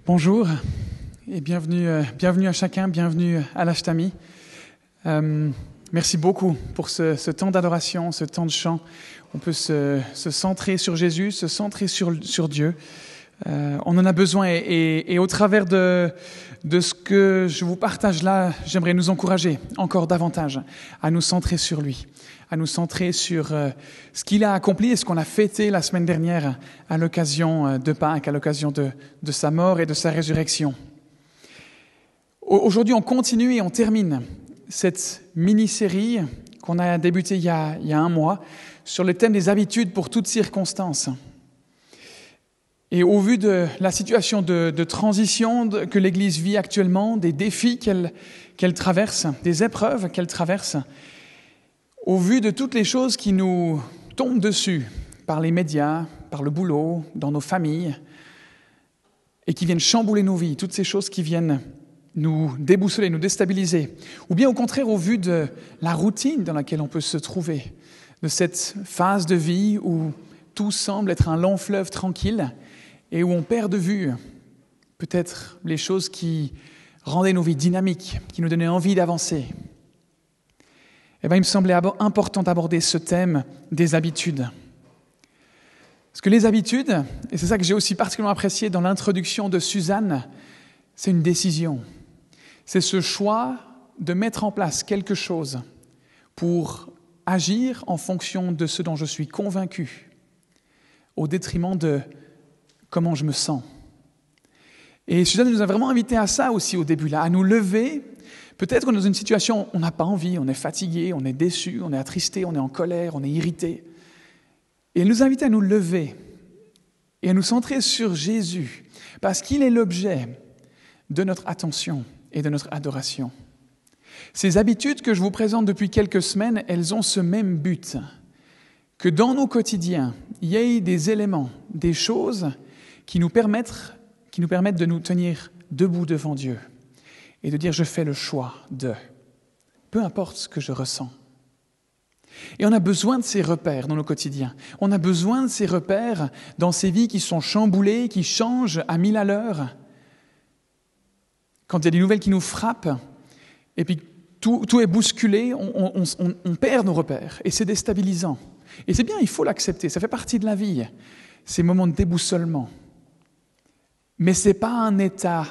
Bonjour et bienvenue à chacun, bienvenue à l'Ashtami. Merci beaucoup pour ce temps d'adoration, ce temps de chant. On peut se centrer sur Jésus, se centrer sur Dieu. On en a besoin et au travers de ce que je vous partage là, j'aimerais nous encourager encore davantage à nous centrer sur lui, à nous centrer sur ce qu'il a accompli et ce qu'on a fêté la semaine dernière à l'occasion de Pâques, à l'occasion de sa mort et de sa résurrection. Aujourd'hui, on continue et on termine cette mini-série qu'on a débutée il y a un mois sur le thème des habitudes pour toutes circonstances. Et au vu de la situation de transition que l'Église vit actuellement, des défis qu'elle traverse, des épreuves qu'elle traverse, au vu de toutes les choses qui nous tombent dessus par les médias, par le boulot, dans nos familles, et qui viennent chambouler nos vies, toutes ces choses qui viennent nous déboussoler, nous déstabiliser, ou bien au contraire au vu de la routine dans laquelle on peut se trouver, de cette phase de vie où tout semble être un long fleuve tranquille et où on perd de vue peut-être les choses qui rendaient nos vies dynamiques, qui nous donnaient envie d'avancer. Eh bien, il me semblait important d'aborder ce thème des habitudes. Parce que les habitudes, et c'est ça que j'ai aussi particulièrement apprécié dans l'introduction de Suzanne, c'est une décision. C'est ce choix de mettre en place quelque chose pour agir en fonction de ce dont je suis convaincu, au détriment de comment je me sens. Et Suzanne nous a vraiment invités à ça aussi au début, là, à nous lever. Peut-être qu'on est dans une situation où on n'a pas envie, on est fatigué, on est déçu, on est attristé, on est en colère, on est irrité. Et elle nous invite à nous lever et à nous centrer sur Jésus, parce qu'il est l'objet de notre attention et de notre adoration. Ces habitudes que je vous présente depuis quelques semaines, elles ont ce même but, que dans nos quotidiens, il y ait des éléments, des choses qui nous permettent de nous tenir debout devant Dieu et de dire « je fais le choix de », peu importe ce que je ressens. Et on a besoin de ces repères dans nos quotidiens. On a besoin de ces repères dans ces vies qui sont chamboulées, qui changent à 1000 à l'heure. Quand il y a des nouvelles qui nous frappent, et puis tout est bousculé, on perd nos repères, et c'est déstabilisant. Et c'est bien, il faut l'accepter, ça fait partie de la vie, ces moments de déboussolement. Mais ce n'est pas un état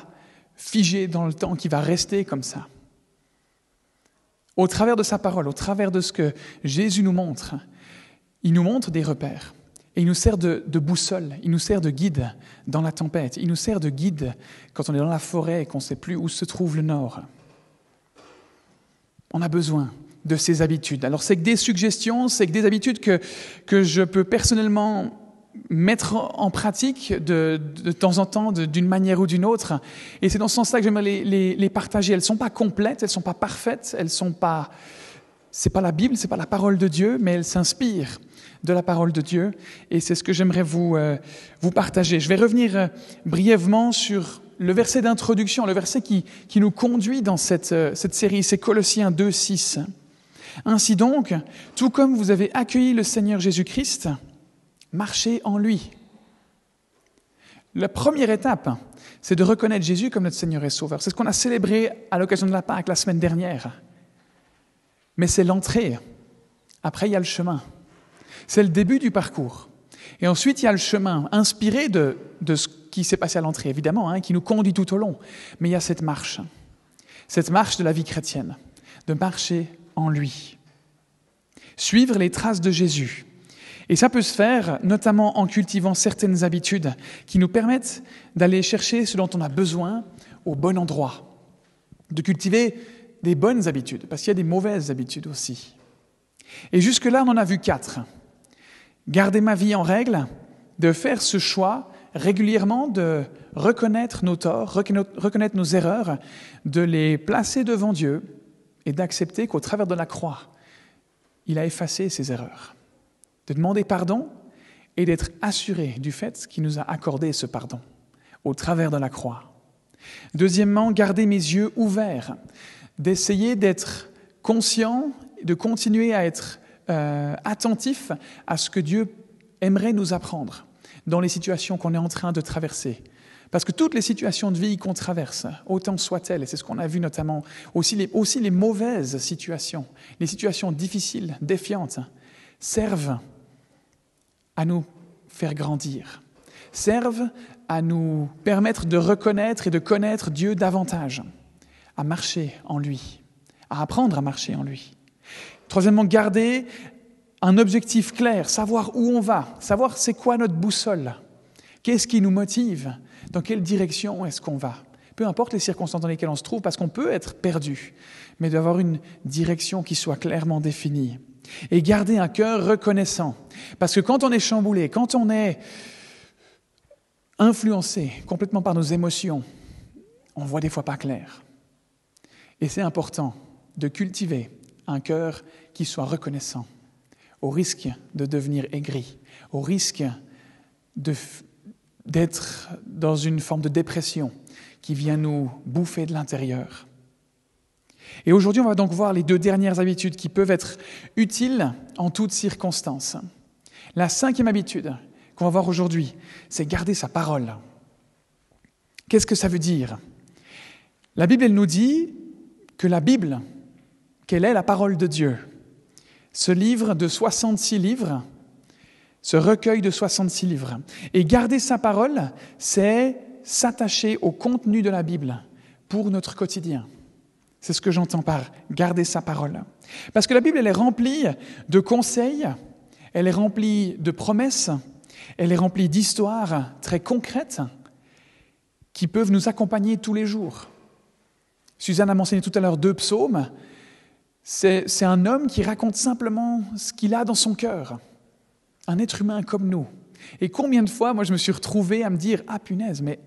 figé dans le temps qui va rester comme ça. Au travers de sa parole, au travers de ce que Jésus nous montre, il nous montre des repères. Et il nous sert de boussole, il nous sert de guide dans la tempête, il nous sert de guide quand on est dans la forêt et qu'on ne sait plus où se trouve le nord. On a besoin de ces habitudes. Alors c'est que des suggestions, c'est que des habitudes que je peux personnellement mettre en pratique de temps en temps, d'une manière ou d'une autre. Et c'est dans ce sens-là que j'aimerais les partager. Elles ne sont pas complètes, elles ne sont pas parfaites, c'est pas la Bible, c'est pas la parole de Dieu, mais elles s'inspirent de la parole de Dieu. Et c'est ce que j'aimerais vous partager. Je vais revenir brièvement sur le verset d'introduction, le verset qui nous conduit dans cette série, c'est Colossiens 2, 6. Ainsi donc, tout comme vous avez accueilli le Seigneur Jésus-Christ, marchez en lui. La première étape, c'est de reconnaître Jésus comme notre Seigneur et Sauveur. C'est ce qu'on a célébré à l'occasion de la Pâque la semaine dernière. Mais c'est l'entrée. Après, il y a le chemin. C'est le début du parcours. Et ensuite, il y a le chemin inspiré de ce qui s'est passé à l'entrée, évidemment, qui nous conduit tout au long. Mais il y a cette marche de la vie chrétienne, de marcher en lui. Suivre les traces de Jésus. Et ça peut se faire notamment en cultivant certaines habitudes qui nous permettent d'aller chercher ce dont on a besoin au bon endroit. De cultiver des bonnes habitudes, parce qu'il y a des mauvaises habitudes aussi. Et jusque-là, on en a vu 4. Garder ma vie en règle, de faire ce choix régulièrement de reconnaître nos torts, reconnaître nos erreurs, de les placer devant Dieu et d'accepter qu'au travers de la croix, il a effacé ces erreurs. De demander pardon et d'être assuré du fait qu'il nous a accordé ce pardon au travers de la croix. Deuxièmement, garder mes yeux ouverts, d'essayer d'être conscient, de continuer à être attentif à ce que Dieu aimerait nous apprendre dans les situations qu'on est en train de traverser. Parce que toutes les situations de vie qu'on traverse, autant soient-elles, et c'est ce qu'on a vu notamment, aussi les mauvaises situations, les situations difficiles, défiantes, servent à nous faire grandir, servent à nous permettre de reconnaître et de connaître Dieu davantage, à marcher en lui, à apprendre à marcher en lui. Troisièmement, garder un objectif clair, savoir où on va, savoir c'est quoi notre boussole, qu'est-ce qui nous motive, dans quelle direction est-ce qu'on va. Peu importe les circonstances dans lesquelles on se trouve, parce qu'on peut être perdu, mais d'avoir une direction qui soit clairement définie. Et garder un cœur reconnaissant. Parce que quand on est chamboulé, quand on est influencé complètement par nos émotions, on voit des fois pas clair. Et c'est important de cultiver un cœur qui soit reconnaissant, au risque de devenir aigri, au risque d'être dans une forme de dépression qui vient nous bouffer de l'intérieur. Et aujourd'hui, on va donc voir les 2 dernières habitudes qui peuvent être utiles en toutes circonstances. La 5e habitude qu'on va voir aujourd'hui, c'est garder sa parole. Qu'est-ce que ça veut dire ? La Bible, elle nous dit que la Bible, quelle est la parole de Dieu ? Ce livre de 66 livres, ce recueil de 66 livres. Et garder sa parole, c'est s'attacher au contenu de la Bible pour notre quotidien. C'est ce que j'entends par garder sa parole. Parce que la Bible, elle est remplie de conseils, elle est remplie de promesses, elle est remplie d'histoires très concrètes qui peuvent nous accompagner tous les jours. Suzanne a mentionné tout à l'heure 2 psaumes. C'est un homme qui raconte simplement ce qu'il a dans son cœur. Un être humain comme nous. Et combien de fois, moi, je me suis retrouvé à me dire « Ah, punaise, mais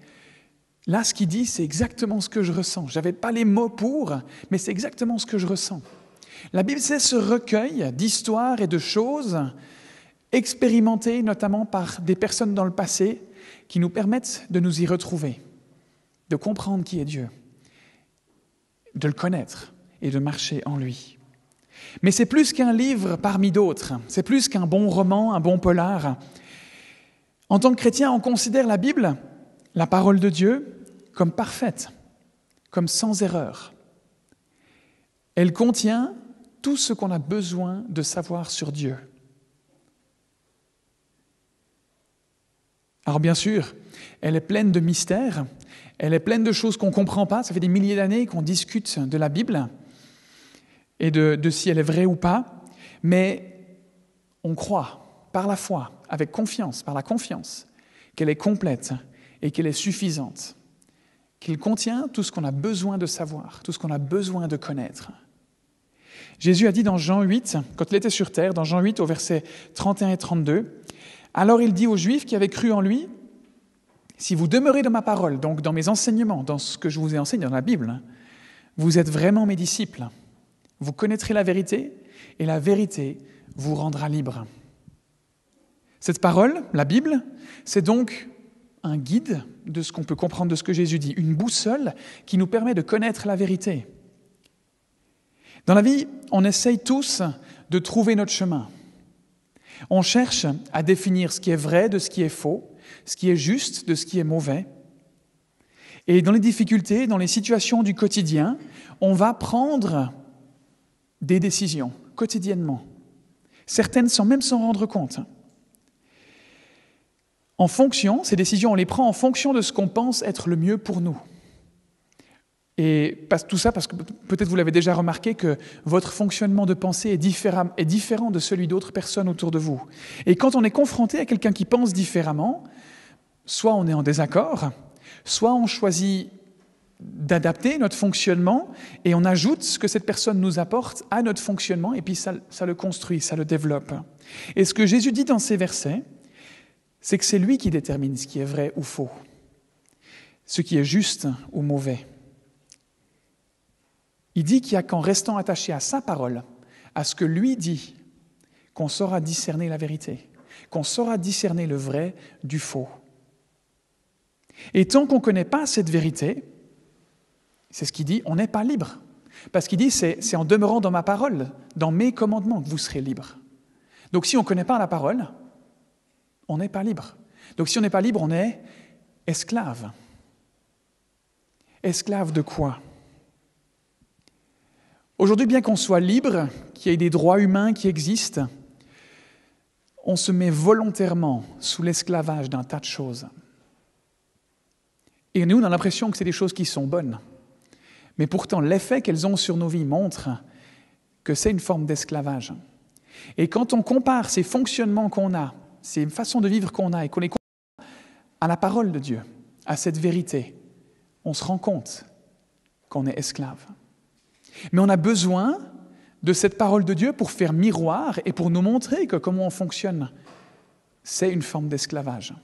là, ce qu'il dit, c'est exactement ce que je ressens. Je n'avais pas les mots pour, mais c'est exactement ce que je ressens. » La Bible, c'est ce recueil d'histoires et de choses expérimentées, notamment par des personnes dans le passé, qui nous permettent de nous y retrouver, de comprendre qui est Dieu, de le connaître et de marcher en lui. Mais c'est plus qu'un livre parmi d'autres, c'est plus qu'un bon roman, un bon polar. En tant que chrétien, on considère la Bible, la parole de Dieu, comme parfaite, comme sans erreur. Elle contient tout ce qu'on a besoin de savoir sur Dieu. Alors bien sûr, elle est pleine de mystères, elle est pleine de choses qu'on ne comprend pas. Ça fait des milliers d'années qu'on discute de la Bible et de si elle est vraie ou pas, mais on croit, par la foi, avec confiance, par la confiance, qu'elle est complète et qu'elle est suffisante, qu'elle contient tout ce qu'on a besoin de savoir, tout ce qu'on a besoin de connaître. Jésus a dit dans Jean 8, quand il était sur terre, dans Jean 8 au verset 31 et 32, « Alors il dit aux Juifs qui avaient cru en lui, « Si vous demeurez dans ma parole, donc dans mes enseignements, dans ce que je vous ai enseigné dans la Bible, vous êtes vraiment mes disciples. Vous connaîtrez la vérité, et la vérité vous rendra libre. » Cette parole, la Bible, c'est donc un guide de ce qu'on peut comprendre de ce que Jésus dit, une boussole qui nous permet de connaître la vérité. Dans la vie, on essaye tous de trouver notre chemin. On cherche à définir ce qui est vrai de ce qui est faux, ce qui est juste de ce qui est mauvais. Et dans les difficultés, dans les situations du quotidien, on va prendre des décisions quotidiennement. Certaines sans même s'en rendre compte. En fonction, ces décisions, on les prend en fonction de ce qu'on pense être le mieux pour nous. Et tout ça parce que peut-être vous l'avez déjà remarqué que votre fonctionnement de pensée est différent de celui d'autres personnes autour de vous. Et quand on est confronté à quelqu'un qui pense différemment, soit on est en désaccord, soit on choisit d'adapter notre fonctionnement et on ajoute ce que cette personne nous apporte à notre fonctionnement et puis ça le construit, ça le développe. Et ce que Jésus dit dans ces versets, c'est que c'est lui qui détermine ce qui est vrai ou faux, ce qui est juste ou mauvais. Il dit qu'il n'y a qu'en restant attaché à sa parole, à ce que lui dit, qu'on saura discerner la vérité, qu'on saura discerner le vrai du faux. Et tant qu'on ne connaît pas cette vérité, c'est ce qu'il dit, on n'est pas libre. Parce qu'il dit, c'est en demeurant dans ma parole, dans mes commandements, que vous serez libre. Donc si on ne connaît pas la parole, on n'est pas libre. Donc si on n'est pas libre, on est esclave. Esclave de quoi? Aujourd'hui, bien qu'on soit libre, qu'il y ait des droits humains qui existent, on se met volontairement sous l'esclavage d'un tas de choses. Et nous, on a l'impression que c'est des choses qui sont bonnes. Mais pourtant, l'effet qu'elles ont sur nos vies montre que c'est une forme d'esclavage. Et quand on compare ces fonctionnements qu'on a, ces façons de vivre qu'on a, et qu'on les compare à la parole de Dieu, à cette vérité, on se rend compte qu'on est esclave. Mais on a besoin de cette parole de Dieu pour faire miroir et pour nous montrer que comment on fonctionne, c'est une forme d'esclavage.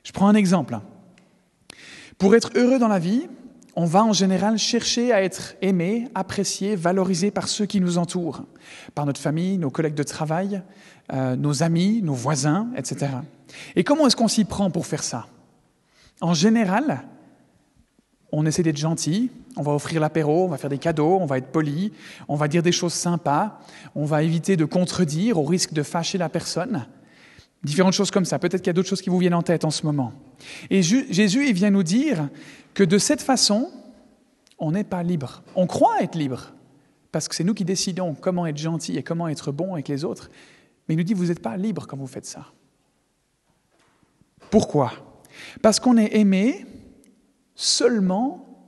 Je prends un exemple. Pour être heureux dans la vie, on va en général chercher à être aimé, apprécié, valorisé par ceux qui nous entourent, par notre famille, nos collègues de travail, nos amis, nos voisins, etc. Et comment est-ce qu'on s'y prend pour faire ça? En général, on essaie d'être gentil, on va offrir l'apéro, on va faire des cadeaux, on va être poli, on va dire des choses sympas, on va éviter de contredire au risque de fâcher la personne. Différentes choses comme ça. Peut-être qu'il y a d'autres choses qui vous viennent en tête en ce moment. Et Jésus, il vient nous dire que de cette façon, on n'est pas libre. On croit être libre, parce que c'est nous qui décidons comment être gentil et comment être bon avec les autres. Mais il nous dit, vous n'êtes pas libre quand vous faites ça. Pourquoi? Parce qu'on est aimé seulement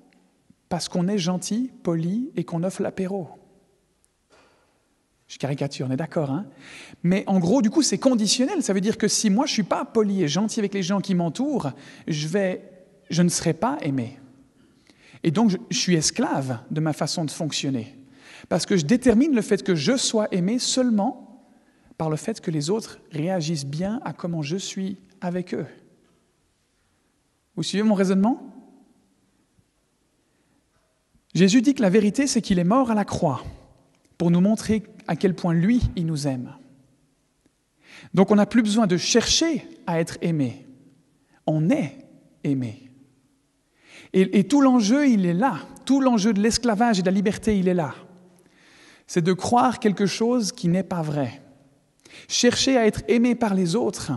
parce qu'on est gentil, poli et qu'on offre l'apéro. Je caricature, on est d'accord, hein? Mais en gros, du coup, c'est conditionnel. Ça veut dire que si moi, je ne suis pas poli et gentil avec les gens qui m'entourent, je ne serai pas aimé. Et donc, je suis esclave de ma façon de fonctionner. Parce que je détermine le fait que je sois aimé seulement par le fait que les autres réagissent bien à comment je suis avec eux. Vous suivez mon raisonnement? Jésus dit que la vérité, c'est qu'il est mort à la croix pour nous montrer à quel point lui, il nous aime. Donc on n'a plus besoin de chercher à être aimé. On est aimé. Et tout l'enjeu, il est là. Tout l'enjeu de l'esclavage et de la liberté, il est là. C'est de croire quelque chose qui n'est pas vrai. Chercher à être aimé par les autres,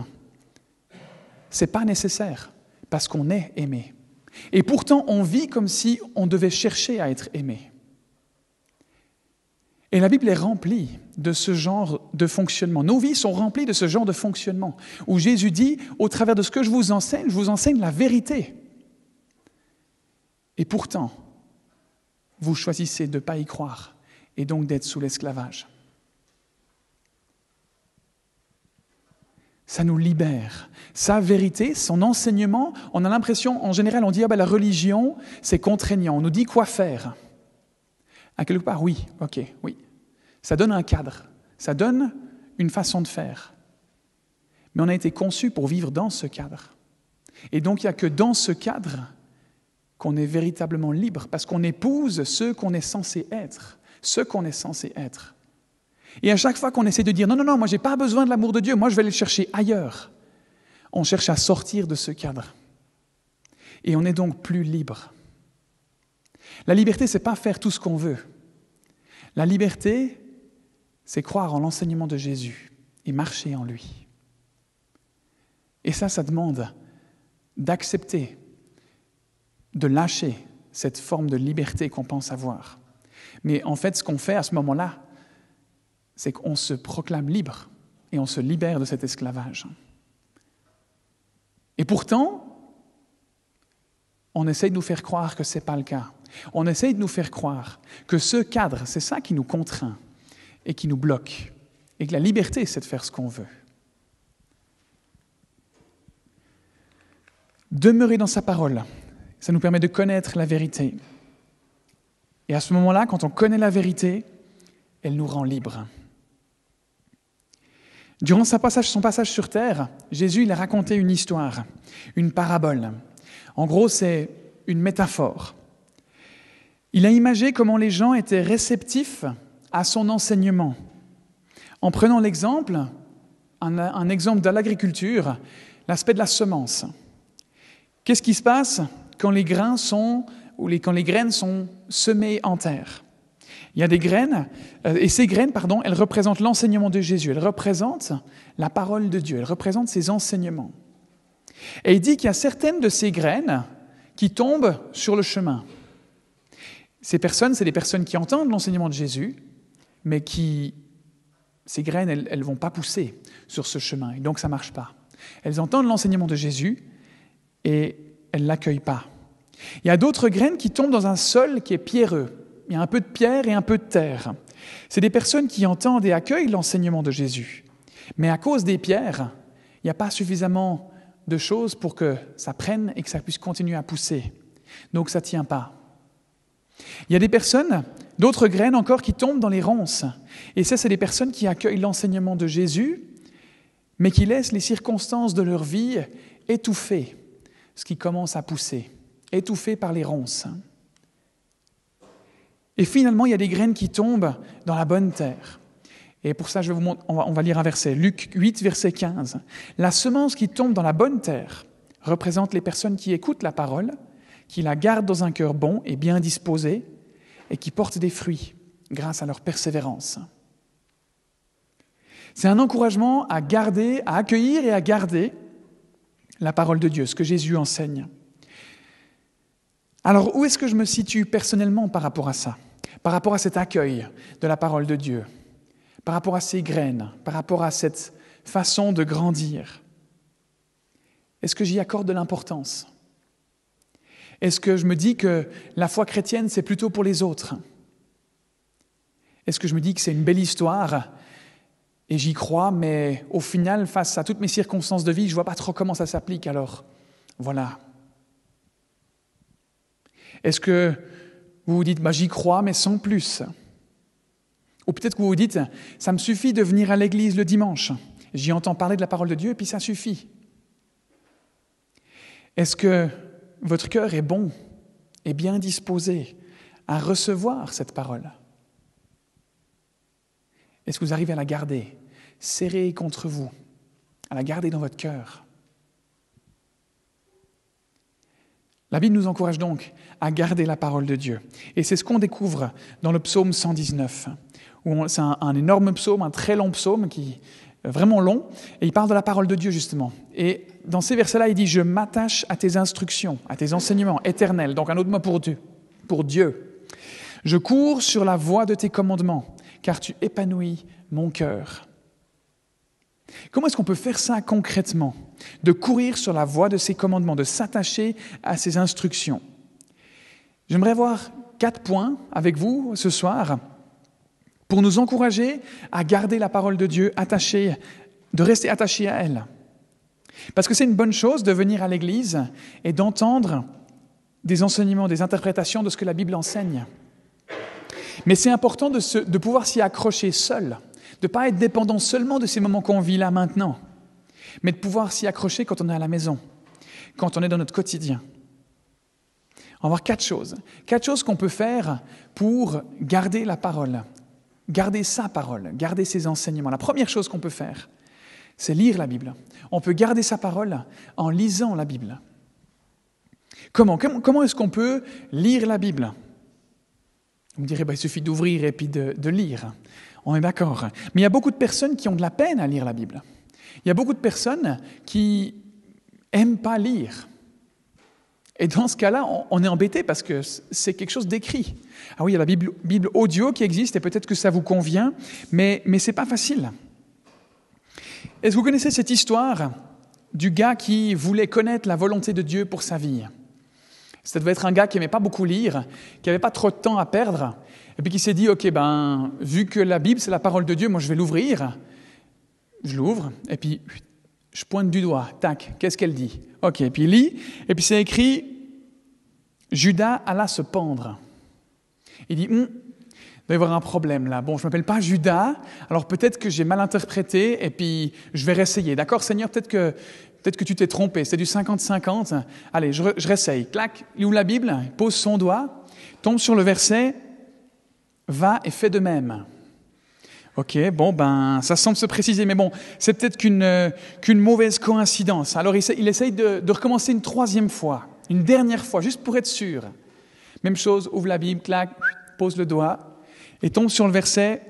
ce n'est pas nécessaire, parce qu'on est aimé. Et pourtant, on vit comme si on devait chercher à être aimé. Et la Bible est remplie de ce genre de fonctionnement. Nos vies sont remplies de ce genre de fonctionnement, où Jésus dit, au travers de ce que je vous enseigne la vérité. Et pourtant, vous choisissez de ne pas y croire, et donc d'être sous l'esclavage. Ça nous libère. Sa vérité, son enseignement, on a l'impression, en général, on dit la religion, c'est contraignant, on nous dit quoi faire. À quelque part, oui, ok, oui. Ça donne un cadre, ça donne une façon de faire. Mais on a été conçus pour vivre dans ce cadre. Et donc, il n'y a que dans ce cadre qu'on est véritablement libre, parce qu'on épouse ce qu'on est censé être, Et à chaque fois qu'on essaie de dire « Non, moi, je n'ai pas besoin de l'amour de Dieu, moi, je vais aller le chercher ailleurs », on cherche à sortir de ce cadre. Et on est donc plus libre. La liberté, ce n'est pas faire tout ce qu'on veut. La liberté, c'est croire en l'enseignement de Jésus et marcher en lui. Et ça demande d'accepter, de lâcher cette forme de liberté qu'on pense avoir. Mais en fait, ce qu'on fait à ce moment-là, c'est qu'on se proclame libre et on se libère de cet esclavage. Et pourtant, on essaye de nous faire croire que ce n'est pas le cas. On essaye de nous faire croire que ce cadre, c'est ça qui nous contraint et qui nous bloque. Et que la liberté, c'est de faire ce qu'on veut. Demeurer dans sa parole, ça nous permet de connaître la vérité. Et à ce moment-là, quand on connaît la vérité, elle nous rend libres. Durant son passage sur terre, Jésus il a raconté une histoire, une parabole. En gros, c'est une métaphore. Il a imagé comment les gens étaient réceptifs à son enseignement. En prenant l'exemple, un exemple de l'agriculture, l'aspect de la semence. Qu'est-ce qui se passe quand les graines sont semées en terre? Il y a des graines, et ces graines, elles représentent l'enseignement de Jésus, elles représentent la parole de Dieu, elles représentent ses enseignements. Et il dit qu'il y a certaines de ces graines qui tombent sur le chemin. Ces personnes, c'est des personnes qui entendent l'enseignement de Jésus, mais ces graines, elles ne vont pas pousser sur ce chemin, et donc ça ne marche pas. Elles entendent l'enseignement de Jésus et elles ne l'accueillent pas. Il y a d'autres graines qui tombent dans un sol qui est pierreux. Il y a un peu de pierre et un peu de terre. C'est des personnes qui entendent et accueillent l'enseignement de Jésus. Mais à cause des pierres, il n'y a pas suffisamment de choses pour que ça prenne et que ça puisse continuer à pousser. Donc ça ne tient pas. Il y a des personnes, d'autres graines encore, qui tombent dans les ronces. Et ça, c'est des personnes qui accueillent l'enseignement de Jésus, mais qui laissent les circonstances de leur vie étouffer ce qui commence à pousser, étouffé par les ronces. Et finalement, il y a des graines qui tombent dans la bonne terre. Et pour ça, on va lire un verset, Luc 8, verset 15. La semence qui tombe dans la bonne terre représente les personnes qui écoutent la parole, qui la gardent dans un cœur bon et bien disposé, et qui portent des fruits grâce à leur persévérance. C'est un encouragement à garder, à accueillir et à garder la parole de Dieu, ce que Jésus enseigne. Alors, où est-ce que je me situe personnellement par rapport à ça? Par rapport à cet accueil de la parole de Dieu, par rapport à ces graines, par rapport à cette façon de grandir? Est-ce que j'y accorde de l'importance? Est-ce que je me dis que la foi chrétienne, c'est plutôt pour les autres? Est-ce que je me dis que c'est une belle histoire et j'y crois, mais au final, face à toutes mes circonstances de vie, je ne vois pas trop comment ça s'applique, alors voilà. Est-ce que vous vous dites, j'y crois, mais sans plus? Ou peut-être que vous vous dites, ça me suffit de venir à l'église le dimanche. J'y entends parler de la parole de Dieu et puis ça suffit. Est-ce que votre cœur est bon et bien disposé à recevoir cette parole? Est-ce que vous arrivez à la garder, serrée contre vous, à la garder dans votre cœur? La Bible nous encourage donc à garder la parole de Dieu. Et c'est ce qu'on découvre dans le psaume 119. C'est un énorme psaume, un très long psaume, qui est vraiment long, et il parle de la parole de Dieu justement. Et dans ces versets-là, il dit « Je m'attache à tes instructions, à tes enseignements éternels », donc un autre mot pour Dieu. « Je cours sur la voie de tes commandements, car tu épanouis mon cœur. » Comment est-ce qu'on peut faire ça concrètement? De courir sur la voie de ses commandements, de s'attacher à ses instructions. J'aimerais voir 4 points avec vous ce soir pour nous encourager à garder la parole de Dieu de rester attaché à elle. Parce que c'est une bonne chose de venir à l'église et d'entendre des enseignements, des interprétations de ce que la Bible enseigne. Mais c'est important de pouvoir s'y accrocher seul, de ne pas être dépendant seulement de ces moments qu'on vit là maintenant, mais de pouvoir s'y accrocher quand on est à la maison, quand on est dans notre quotidien. On va voir 4 choses. 4 choses qu'on peut faire pour garder la parole, garder sa parole, garder ses enseignements. La première chose qu'on peut faire, c'est lire la Bible. On peut garder sa parole en lisant la Bible. Comment est-ce qu'on peut lire la Bible? Vous me direz, il suffit d'ouvrir et puis de lire. On est d'accord. Mais il y a beaucoup de personnes qui ont de la peine à lire la Bible. Il y a beaucoup de personnes qui n'aiment pas lire. Et dans ce cas-là, on est embêté parce que c'est quelque chose d'écrit. Ah oui, il y a la Bible audio qui existe et peut-être que ça vous convient, mais ce n'est pas facile. Est-ce que vous connaissez cette histoire du gars qui voulait connaître la volonté de Dieu pour sa vie? Ça devait être un gars qui n'aimait pas beaucoup lire, qui n'avait pas trop de temps à perdre, et puis qui s'est dit, ok, vu que la Bible, c'est la parole de Dieu, moi je vais l'ouvrir. Je l'ouvre, et puis je pointe du doigt, tac, qu'est-ce qu'elle dit? Ok, et puis il lit, et puis c'est écrit, Judas alla se pendre. Il dit, il doit y avoir un problème là. Bon, je ne m'appelle pas Judas, alors peut-être que j'ai mal interprété, et puis je vais réessayer. D'accord, Seigneur, peut-être que tu t'es trompé, c'est du 50-50. Allez, je réessaye. Clac, il ouvre la Bible, il pose son doigt, tombe sur le verset, va et fais de même. Ok, ça semble se préciser, mais c'est peut-être qu'une mauvaise coïncidence. Alors il essaye de recommencer une 3e fois, une dernière fois, juste pour être sûr. Même chose, ouvre la Bible, clac, pose le doigt, et tombe sur le verset,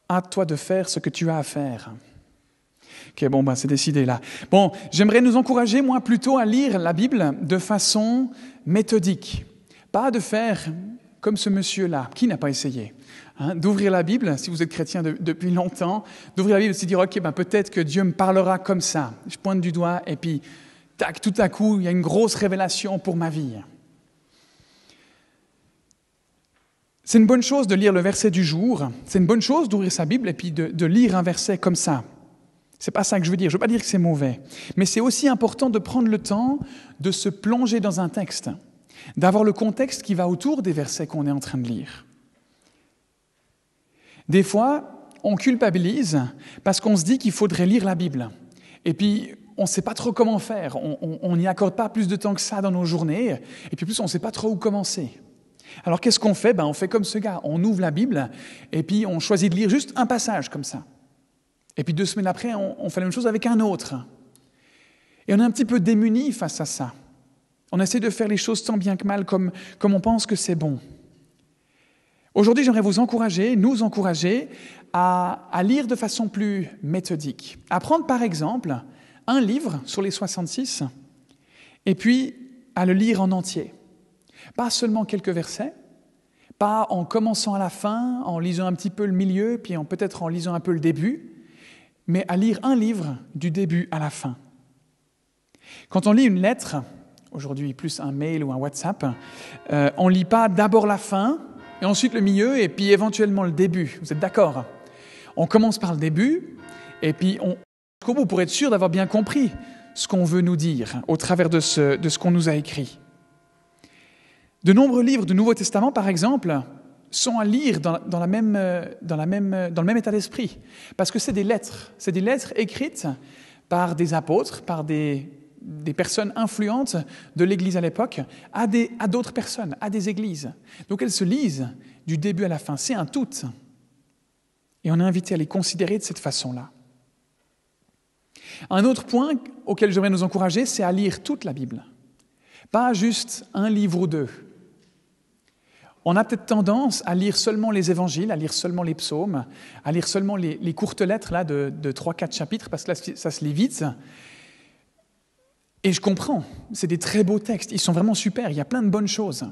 hâte-toi de faire ce que tu as à faire. Ok, bon, c'est décidé là. Bon, j'aimerais nous encourager, moi, plutôt à lire la Bible de façon méthodique. Pas de faire comme ce monsieur-là, qui n'a pas essayé, d'ouvrir la Bible, si vous êtes chrétien depuis longtemps, d'ouvrir la Bible et de se dire, ok, peut-être que Dieu me parlera comme ça. Je pointe du doigt et puis, tac, tout à coup, il y a une grosse révélation pour ma vie. C'est une bonne chose de lire le verset du jour, c'est une bonne chose d'ouvrir sa Bible et puis de lire un verset comme ça. C'est pas ça que je veux dire, je veux pas dire que c'est mauvais. Mais c'est aussi important de prendre le temps de se plonger dans un texte, d'avoir le contexte qui va autour des versets qu'on est en train de lire. Des fois, on culpabilise parce qu'on se dit qu'il faudrait lire la Bible. Et puis, on ne sait pas trop comment faire, on n'y accorde pas plus de temps que ça dans nos journées, et puis plus, on ne sait pas trop où commencer. Alors qu'est-ce qu'on fait ? On fait comme ce gars, on ouvre la Bible et puis on choisit de lire juste un passage comme ça. Et puis 2 semaines après, on fait la même chose avec un autre. Et on est un petit peu démunis face à ça. On essaie de faire les choses tant bien que mal comme on pense que c'est bon. Aujourd'hui, j'aimerais nous encourager à lire de façon plus méthodique. À prendre par exemple un livre sur les 66 et puis à le lire en entier. Pas seulement quelques versets, pas en commençant à la fin, en lisant un petit peu le milieu, puis peut-être en lisant un peu le début, mais à lire un livre du début à la fin. Quand on lit une lettre, aujourd'hui plus un mail ou un WhatsApp, on ne lit pas d'abord la fin, et ensuite le milieu, et puis éventuellement le début. Vous êtes d'accord ? On commence par le début, et puis jusqu'au bout pour être sûr d'avoir bien compris ce qu'on veut nous dire au travers de ce qu'on nous a écrit. De nombreux livres du Nouveau Testament, par exemple, sont à lire dans le même état d'esprit. Parce que c'est des lettres écrites par des apôtres, par des personnes influentes de l'Église à l'époque, à d'autres personnes, à des églises. Donc elles se lisent du début à la fin, c'est un tout. Et on est invité à les considérer de cette façon-là. Un autre point auquel j'aimerais nous encourager, c'est à lire toute la Bible. Pas juste un livre ou deux. On a peut-être tendance à lire seulement les évangiles, à lire seulement les psaumes, à lire seulement les courtes lettres là, de 3-4 chapitres, parce que là, ça se lit vite. Et je comprends, c'est des très beaux textes, ils sont vraiment super, il y a plein de bonnes choses.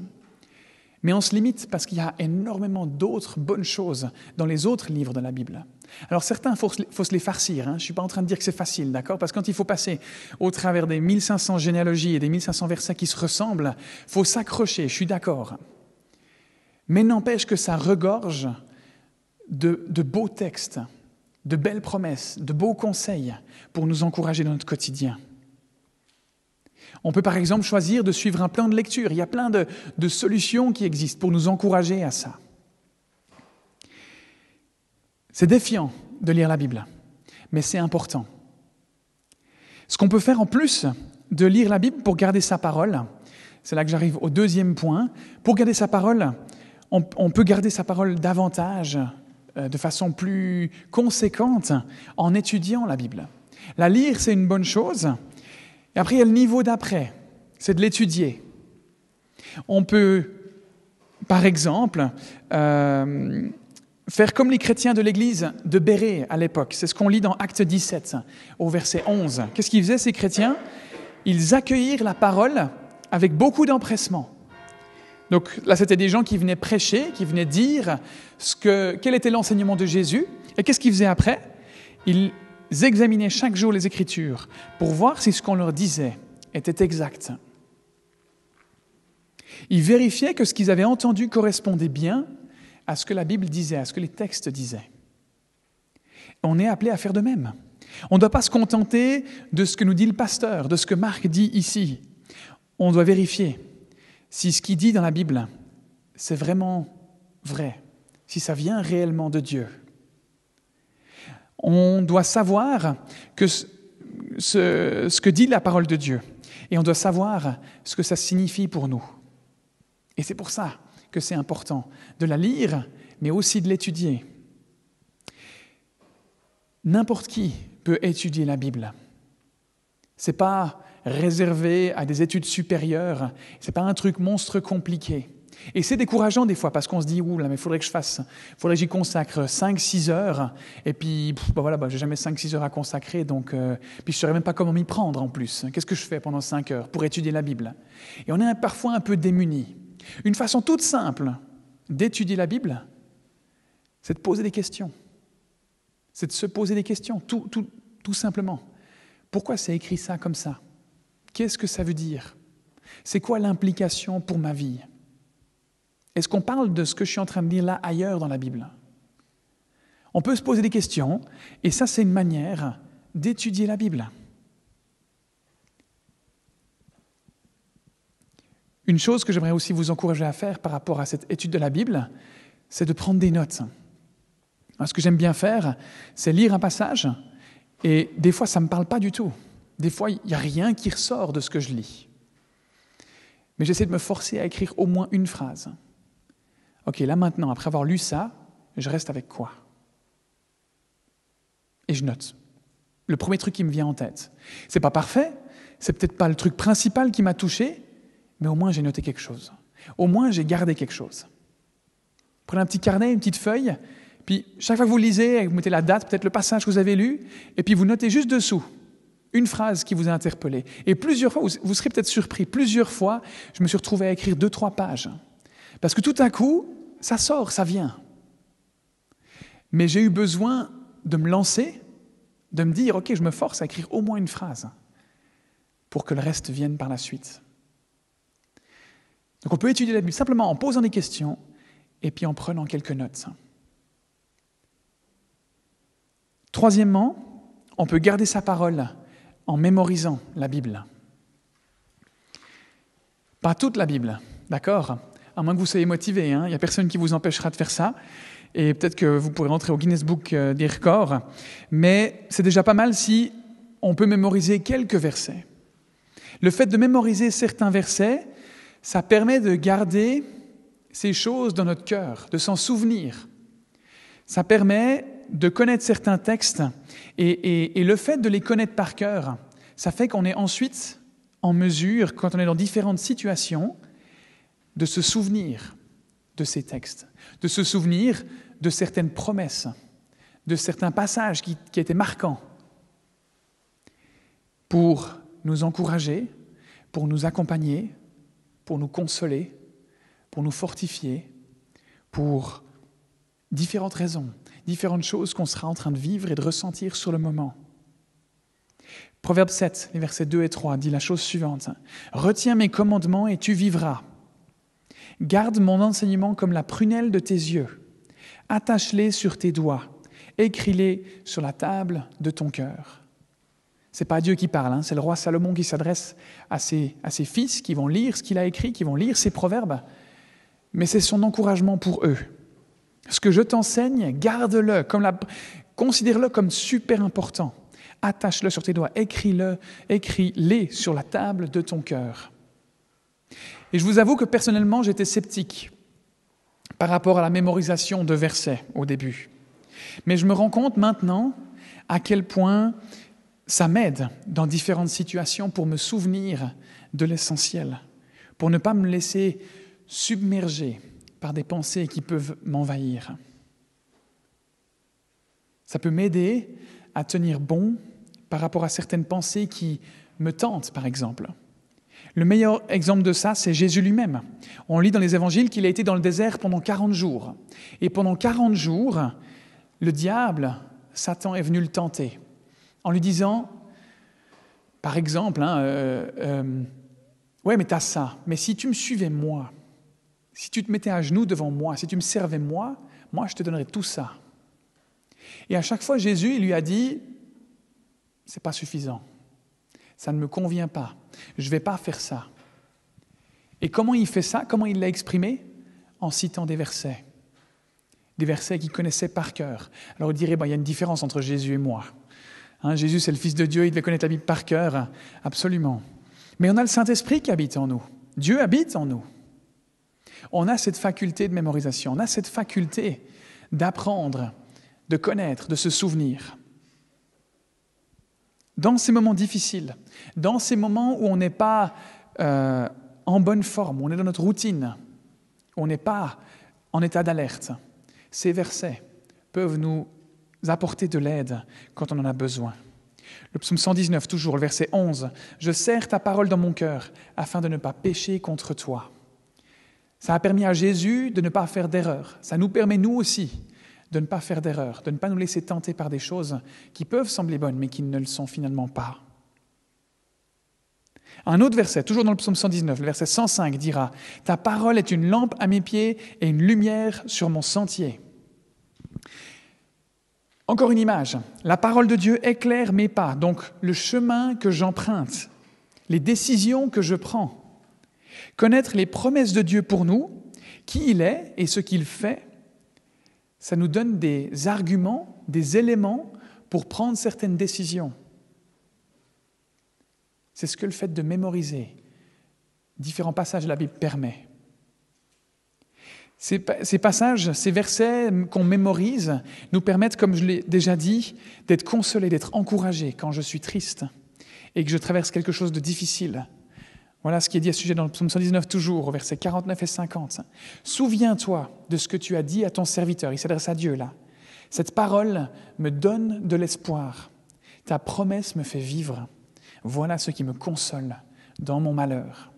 Mais on se limite parce qu'il y a énormément d'autres bonnes choses dans les autres livres de la Bible. Alors certains, il faut se les farcir, je ne suis pas en train de dire que c'est facile, d'accord ? Parce que quand il faut passer au travers des 1500 généalogies et des 1500 versets qui se ressemblent, il faut s'accrocher, je suis d'accord. Mais n'empêche que ça regorge de beaux textes, de belles promesses, de beaux conseils pour nous encourager dans notre quotidien. On peut par exemple choisir de suivre un plan de lecture. Il y a plein de solutions qui existent pour nous encourager à ça. C'est défiant de lire la Bible, mais c'est important. Ce qu'on peut faire en plus de lire la Bible pour garder sa parole, c'est là que j'arrive au deuxième point, pour garder sa parole, on peut garder sa parole davantage, de façon plus conséquente, en étudiant la Bible. La lire, c'est une bonne chose. Et après, il y a le niveau d'après, c'est de l'étudier. On peut, par exemple, faire comme les chrétiens de l'église de Bérée à l'époque. C'est ce qu'on lit dans Actes 17, au verset 11. Qu'est-ce qu'ils faisaient, ces chrétiens ? Ils accueillirent la parole avec beaucoup d'empressement. Donc là, c'était des gens qui venaient prêcher, qui venaient dire quel était l'enseignement de Jésus. Et qu'est-ce qu'ils faisaient après ? Ils examinaient chaque jour les Écritures pour voir si ce qu'on leur disait était exact. Ils vérifiaient que ce qu'ils avaient entendu correspondait bien à ce que la Bible disait, à ce que les textes disaient. On est appelé à faire de même. On ne doit pas se contenter de ce que nous dit le pasteur, de ce que Marc dit ici. On doit vérifier si ce qu'il dit dans la Bible, c'est vraiment vrai, si ça vient réellement de Dieu. On doit savoir que ce que dit la parole de Dieu, et on doit savoir ce que ça signifie pour nous. Et c'est pour ça que c'est important de la lire, mais aussi de l'étudier. N'importe qui peut étudier la Bible. Ce n'est pas réservé à des études supérieures, ce n'est pas un truc monstre compliqué. Et c'est décourageant des fois parce qu'on se dit « Ouh là, mais il faudrait que que j'y consacre 5-6 heures. » Et puis, j'ai jamais 5-6 heures à consacrer, donc puis je ne saurais même pas comment m'y prendre en plus. Qu'est-ce que je fais pendant 5 heures pour étudier la Bible? Et on est parfois un peu démunis. Une façon toute simple d'étudier la Bible, c'est de poser des questions. C'est de se poser des questions, tout simplement. Pourquoi c'est écrit ça comme ça? Qu'est-ce que ça veut dire? C'est quoi l'implication pour ma vie? Est-ce qu'on parle de ce que je suis en train de lire là ailleurs dans la Bible? On peut se poser des questions, et ça, c'est une manière d'étudier la Bible. Une chose que j'aimerais aussi vous encourager à faire par rapport à cette étude de la Bible, c'est de prendre des notes. Alors, ce que j'aime bien faire, c'est lire un passage, et des fois, ça ne me parle pas du tout. Des fois, il n'y a rien qui ressort de ce que je lis. Mais j'essaie de me forcer à écrire au moins une phrase. Ok, là maintenant, après avoir lu ça, je reste avec quoi? Et je note. Le premier truc qui me vient en tête. C'est pas parfait, c'est peut-être pas le truc principal qui m'a touché, mais au moins j'ai noté quelque chose. Au moins j'ai gardé quelque chose. Prenez un petit carnet, une petite feuille, puis chaque fois que vous lisez, vous mettez la date, peut-être le passage que vous avez lu, et puis vous notez juste dessous une phrase qui vous a interpellé. Et plusieurs fois, vous serez peut-être surpris, plusieurs fois, je me suis retrouvé à écrire 2-3 pages. Parce que tout à coup, ça sort, ça vient. Mais j'ai eu besoin de me lancer, de me dire, ok, je me force à écrire au moins une phrase pour que le reste vienne par la suite. Donc on peut étudier la Bible simplement en posant des questions et puis en prenant quelques notes. Troisièmement, on peut garder sa parole en mémorisant la Bible. Pas toute la Bible, d'accord? À moins que vous soyez motivé, il n'y a personne qui vous empêchera de faire ça. Et peut-être que vous pourrez rentrer au Guinness Book des records. Mais c'est déjà pas mal si on peut mémoriser quelques versets. Le fait de mémoriser certains versets, ça permet de garder ces choses dans notre cœur, de s'en souvenir. Ça permet de connaître certains textes. Et le fait de les connaître par cœur, ça fait qu'on est ensuite en mesure, quand on est dans différentes situations, de se souvenir de ces textes, de se souvenir de certaines promesses, de certains passages qui étaient marquants pour nous encourager, pour nous accompagner, pour nous consoler, pour nous fortifier, pour différentes raisons, différentes choses qu'on sera en train de vivre et de ressentir sur le moment. Proverbe 7, les versets 2 et 3, dit la chose suivante. « Retiens mes commandements et tu vivras. Garde mon enseignement comme la prunelle de tes yeux. Attache-les sur tes doigts. Écris-les sur la table de ton cœur. » Ce n'est pas Dieu qui parle, c'est le roi Salomon qui s'adresse à ses fils qui vont lire ce qu'il a écrit, qui vont lire ses proverbes. Mais c'est son encouragement pour eux. Ce que je t'enseigne, garde-le, considère-le comme super important. Attache-le sur tes doigts, écris-les sur la table de ton cœur. Et je vous avoue que personnellement, j'étais sceptique par rapport à la mémorisation de versets au début. Mais je me rends compte maintenant à quel point ça m'aide dans différentes situations pour me souvenir de l'essentiel, pour ne pas me laisser submerger par des pensées qui peuvent m'envahir. Ça peut m'aider à tenir bon par rapport à certaines pensées qui me tentent, par exemple. Le meilleur exemple de ça, c'est Jésus lui-même. On lit dans les évangiles qu'il a été dans le désert pendant 40 jours. Et pendant 40 jours, le diable, Satan, est venu le tenter en lui disant, par exemple, ouais, mais t'as ça, mais si tu me suivais moi, si tu te mettais à genoux devant moi, si tu me servais moi, je te donnerais tout ça. Et à chaque fois, Jésus, il lui a dit, c'est pas suffisant. Ça ne me convient pas. Je ne vais pas faire ça. Et comment il fait ça? Comment il l'a exprimé? En citant des versets. Des versets qu'il connaissait par cœur. Alors il dirait, il y a une différence entre Jésus et moi. Jésus, c'est le Fils de Dieu, il devait connaître la Bible par cœur. Absolument. Mais on a le Saint-Esprit qui habite en nous. Dieu habite en nous. On a cette faculté de mémorisation. On a cette faculté d'apprendre, de connaître, de se souvenir. Dans ces moments difficiles, dans ces moments où on n'est pas en bonne forme, où on est dans notre routine, où on n'est pas en état d'alerte, ces versets peuvent nous apporter de l'aide quand on en a besoin. Le psaume 119, toujours, le verset 11. « Je serre ta parole dans mon cœur, afin de ne pas pécher contre toi. » Ça a permis à Jésus de ne pas faire d'erreur. Ça nous permet, nous aussi, de ne pas faire d'erreur, de ne pas nous laisser tenter par des choses qui peuvent sembler bonnes, mais qui ne le sont finalement pas. Un autre verset, toujours dans le psaume 119, le verset 105 dira « Ta parole est une lampe à mes pieds et une lumière sur mon sentier. » Encore une image. La parole de Dieu éclaire mes pas, donc le chemin que j'emprunte, les décisions que je prends. Connaître les promesses de Dieu pour nous, qui il est et ce qu'il fait, ça nous donne des arguments, des éléments pour prendre certaines décisions. C'est ce que le fait de mémoriser différents passages de la Bible permet. Ces passages, ces versets qu'on mémorise nous permettent, comme je l'ai déjà dit, d'être consolé, d'être encouragé quand je suis triste et que je traverse quelque chose de difficile. Voilà ce qui est dit à ce sujet dans le psaume 119 toujours, au versets 49 et 50. « Souviens-toi de ce que tu as dit à ton serviteur. » Il s'adresse à Dieu là. « Cette parole me donne de l'espoir. Ta promesse me fait vivre. Voilà ce qui me console dans mon malheur. »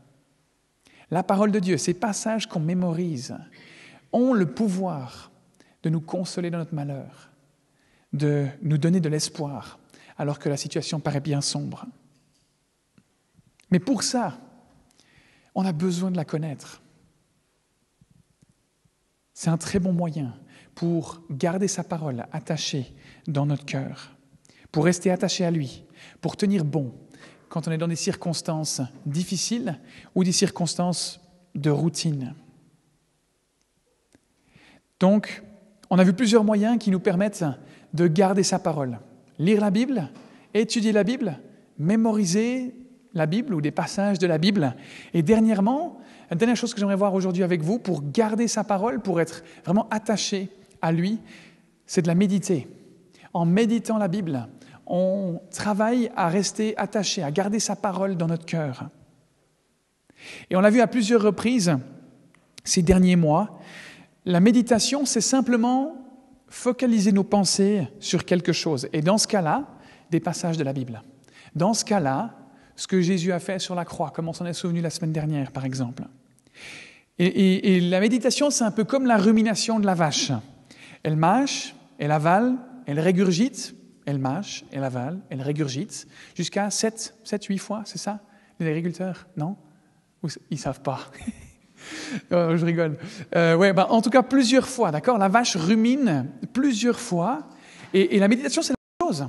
La parole de Dieu, ces passages qu'on mémorise, ont le pouvoir de nous consoler dans notre malheur, de nous donner de l'espoir, alors que la situation paraît bien sombre. Mais pour ça, on a besoin de la connaître. C'est un très bon moyen pour garder sa parole attachée dans notre cœur, pour rester attaché à lui, pour tenir bon quand on est dans des circonstances difficiles ou des circonstances de routine. Donc, on a vu plusieurs moyens qui nous permettent de garder sa parole. Lire la Bible, étudier la Bible, mémoriser la Bible ou des passages de la Bible. Et dernièrement, la dernière chose que j'aimerais voir aujourd'hui avec vous pour garder sa parole, pour être vraiment attaché à lui, c'est de la méditer. En méditant la Bible, on travaille à rester attaché, à garder sa parole dans notre cœur. Et on l'a vu à plusieurs reprises ces derniers mois, la méditation, c'est simplement focaliser nos pensées sur quelque chose. Et dans ce cas-là, des passages de la Bible. Dans ce cas-là, ce que Jésus a fait sur la croix, comme on s'en est souvenu la semaine dernière, par exemple. Et la méditation, c'est un peu comme la rumination de la vache. Elle mâche, elle avale, elle régurgite, elle mâche, elle avale, elle régurgite, jusqu'à 7-8 fois, c'est ça? Les agriculteurs, non? Ou ils ne savent pas. Oh, je rigole. En tout cas, plusieurs fois, d'accord? La vache rumine plusieurs fois. Et la méditation, c'est la même chose.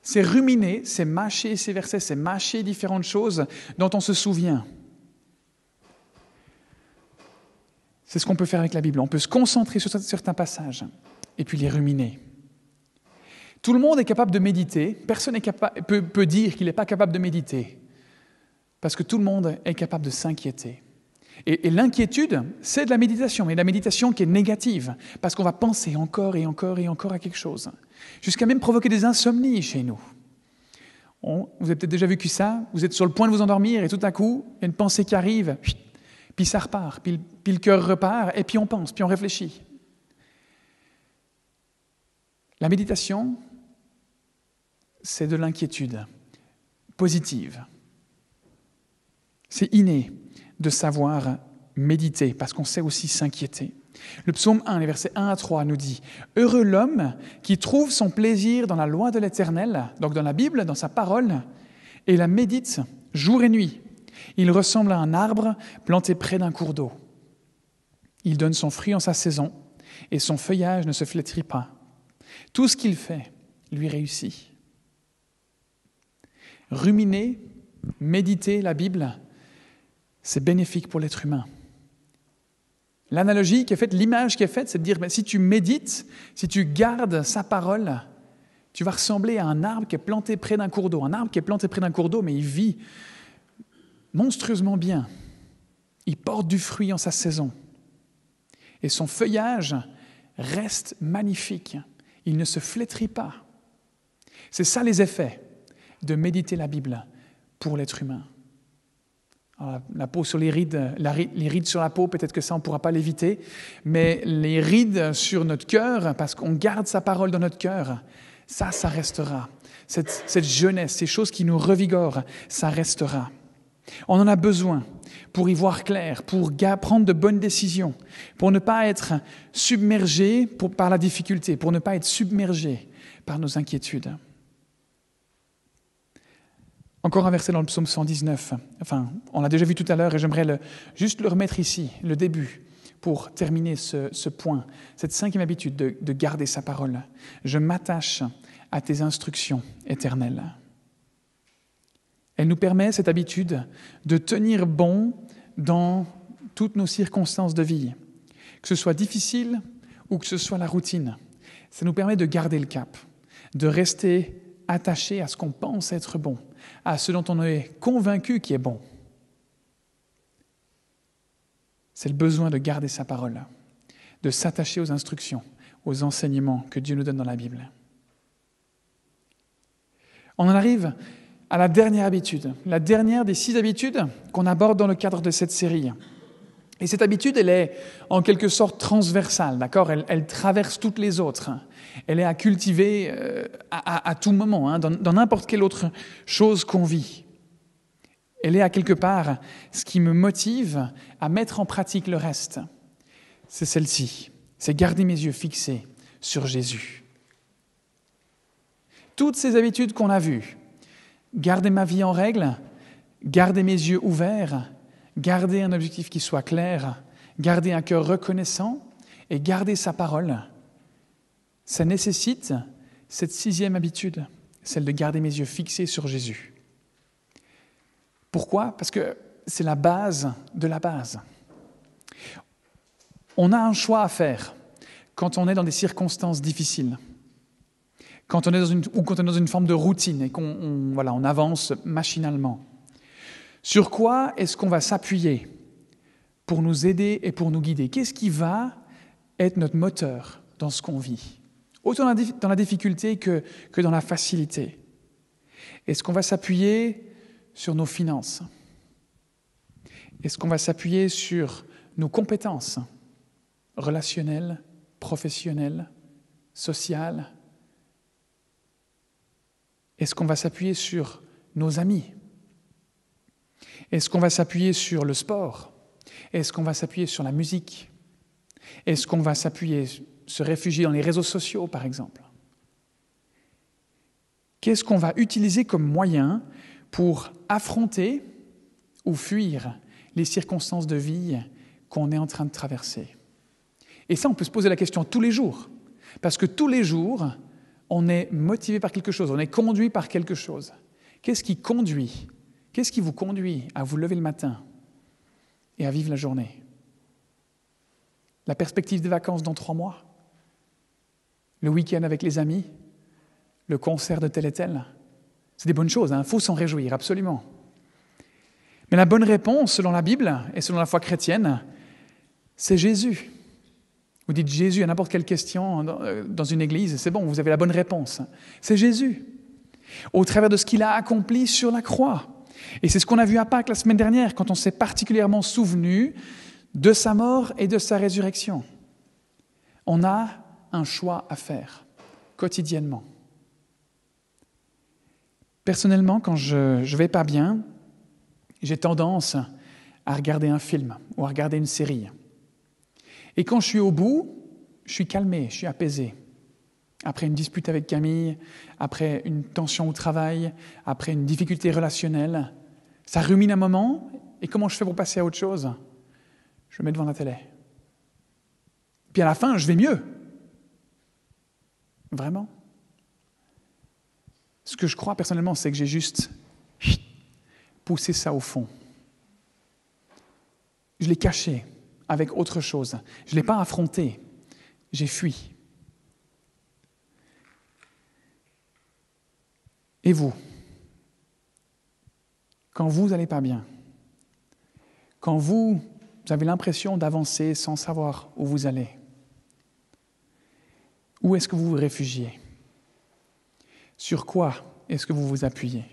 C'est ruminer, c'est mâcher ces versets, c'est mâcher différentes choses dont on se souvient. C'est ce qu'on peut faire avec la Bible. On peut se concentrer sur certains passages et puis les ruminer. Tout le monde est capable de méditer. Personne peut dire qu'il n'est pas capable de méditer. Parce que tout le monde est capable de s'inquiéter. Et l'inquiétude, c'est de la méditation, mais de la méditation qui est négative, parce qu'on va penser encore et encore et encore à quelque chose, jusqu'à même provoquer des insomnies chez nous. Vous avez peut-être déjà vécu ça, vous êtes sur le point de vous endormir et tout à coup, il y a une pensée qui arrive, puis ça repart, puis le cœur repart, et puis on pense, puis on réfléchit. La méditation, c'est de l'inquiétude positive. C'est inné de savoir méditer, parce qu'on sait aussi s'inquiéter. Le psaume 1, les versets 1 à 3 nous dit « Heureux l'homme qui trouve son plaisir dans la loi de l'Éternel, donc dans la Bible, dans sa parole, et la médite jour et nuit. Il ressemble à un arbre planté près d'un cours d'eau. Il donne son fruit en sa saison, et son feuillage ne se flétrit pas. Tout ce qu'il fait lui réussit. » Ruminer, méditer la Bible, c'est bénéfique pour l'être humain. L'analogie qui est faite, l'image qui est faite, c'est de dire, si tu médites, si tu gardes sa parole, tu vas ressembler à un arbre qui est planté près d'un cours d'eau. Un arbre qui est planté près d'un cours d'eau, mais il vit monstrueusement bien. Il porte du fruit en sa saison. Et son feuillage reste magnifique. Il ne se flétrit pas. C'est ça les effets de méditer la Bible pour l'être humain. La peau sur les rides, les rides sur la peau, peut-être que ça, on ne pourra pas l'éviter, mais les rides sur notre cœur, parce qu'on garde sa parole dans notre cœur, ça restera. Cette jeunesse, ces choses qui nous revigorent, ça restera. On en a besoin pour y voir clair, pour prendre de bonnes décisions, pour ne pas être submergé par la difficulté, pour ne pas être submergé par nos inquiétudes. Encore un verset dans le psaume 119. Enfin, on l'a déjà vu tout à l'heure et j'aimerais juste le remettre ici, le début, pour terminer ce point, cette 5e habitude de garder sa parole. Je m'attache à tes instructions éternelles. Elle nous permet, cette habitude, de tenir bon dans toutes nos circonstances de vie, que ce soit difficile ou que ce soit la routine. Ça nous permet de garder le cap, de rester attaché à ce qu'on pense être bon, à ce dont on est convaincu qui est bon. C'est le besoin de garder sa parole, de s'attacher aux instructions, aux enseignements que Dieu nous donne dans la Bible. On en arrive à la dernière habitude, la dernière des 6 habitudes qu'on aborde dans le cadre de cette série. Et cette habitude, elle est en quelque sorte transversale, d'accord ? Elle traverse toutes les autres. Elle est à cultiver à tout moment, dans n'importe quelle autre chose qu'on vit. Elle est à quelque part ce qui me motive à mettre en pratique le reste. C'est celle-ci, c'est garder mes yeux fixés sur Jésus. Toutes ces habitudes qu'on a vues, garder ma vie en règle, garder mes yeux ouverts, garder un objectif qui soit clair, garder un cœur reconnaissant et garder sa parole, ça nécessite cette 6e habitude, celle de garder mes yeux fixés sur Jésus. Pourquoi ? Parce que c'est la base de la base. On a un choix à faire quand on est dans des circonstances difficiles, quand on est dans une forme de routine et qu'on avance machinalement. Sur quoi est-ce qu'on va s'appuyer pour nous aider et pour nous guider ? Qu'est-ce qui va être notre moteur dans ce qu'on vit ? Autant dans la difficulté que dans la facilité. Est-ce qu'on va s'appuyer sur nos finances ? Est-ce qu'on va s'appuyer sur nos compétences relationnelles, professionnelles, sociales ? Est-ce qu'on va s'appuyer sur nos amis ? Est-ce qu'on va s'appuyer sur le sport ? Est-ce qu'on va s'appuyer sur la musique ? Est-ce qu'on va se réfugier dans les réseaux sociaux, par exemple ? Qu'est-ce qu'on va utiliser comme moyen pour affronter ou fuir les circonstances de vie qu'on est en train de traverser ? Et ça, on peut se poser la question tous les jours. Parce que tous les jours, on est motivé par quelque chose, on est conduit par quelque chose. Qu'est-ce qui vous conduit à vous lever le matin et à vivre la journée ? La perspective des vacances dans 3 mois ? Le week-end avec les amis ? Le concert de tel et tel ? C'est des bonnes choses, il faut s'en réjouir, absolument. Mais la bonne réponse, selon la Bible et selon la foi chrétienne, c'est Jésus. Vous dites Jésus à n'importe quelle question dans une église, c'est bon, vous avez la bonne réponse. C'est Jésus, au travers de ce qu'il a accompli sur la croix. Et c'est ce qu'on a vu à Pâques la semaine dernière, quand on s'est particulièrement souvenu de sa mort et de sa résurrection. On a un choix à faire, quotidiennement. Personnellement, quand je vais pas bien, j'ai tendance à regarder un film ou à regarder une série. Et quand je suis au bout, je suis calmé, je suis apaisé. Après une dispute avec Camille, après une tension au travail, après une difficulté relationnelle, ça rumine un moment, et comment je fais pour passer à autre chose ? Je me mets devant la télé. Puis à la fin, je vais mieux. Vraiment ? Ce que je crois personnellement, c'est que j'ai juste poussé ça au fond. Je l'ai caché avec autre chose. Je ne l'ai pas affronté. J'ai fui. Et vous, quand vous n'allez pas bien, quand vous avez l'impression d'avancer sans savoir où vous allez, où est-ce que vous vous réfugiez ? Sur quoi est-ce que vous vous appuyez ?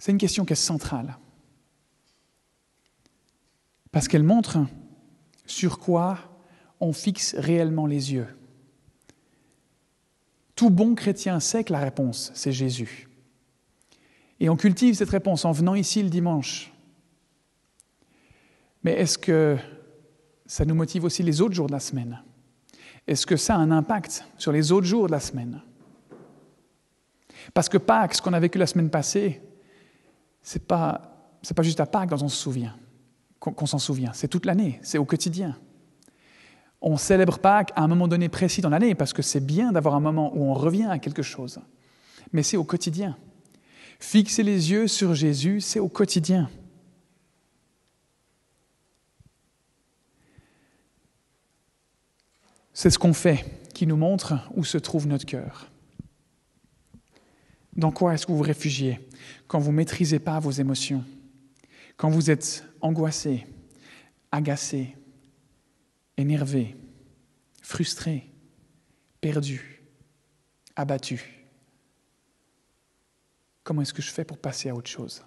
C'est une question qui est centrale. Parce qu'elle montre sur quoi on fixe réellement les yeux. Tout bon chrétien sait que la réponse, c'est Jésus. Et on cultive cette réponse en venant ici le dimanche. Mais est-ce que ça nous motive aussi les autres jours de la semaine? Est-ce que ça a un impact sur les autres jours de la semaine? Parce que Pâques, ce qu'on a vécu la semaine passée, c'est pas juste à Pâques dont on se souvient, qu'on s'en souvient. C'est toute l'année, c'est au quotidien. On célèbre Pâques à un moment donné précis dans l'année parce que c'est bien d'avoir un moment où on revient à quelque chose. Mais c'est au quotidien. Fixer les yeux sur Jésus, c'est au quotidien. C'est ce qu'on fait qui nous montre où se trouve notre cœur. Dans quoi est-ce que vous vous réfugiez quand vous ne maîtrisez pas vos émotions, quand vous êtes angoissé, agacé, énervé, frustré, perdu, abattu? Comment est-ce que je fais pour passer à autre chose?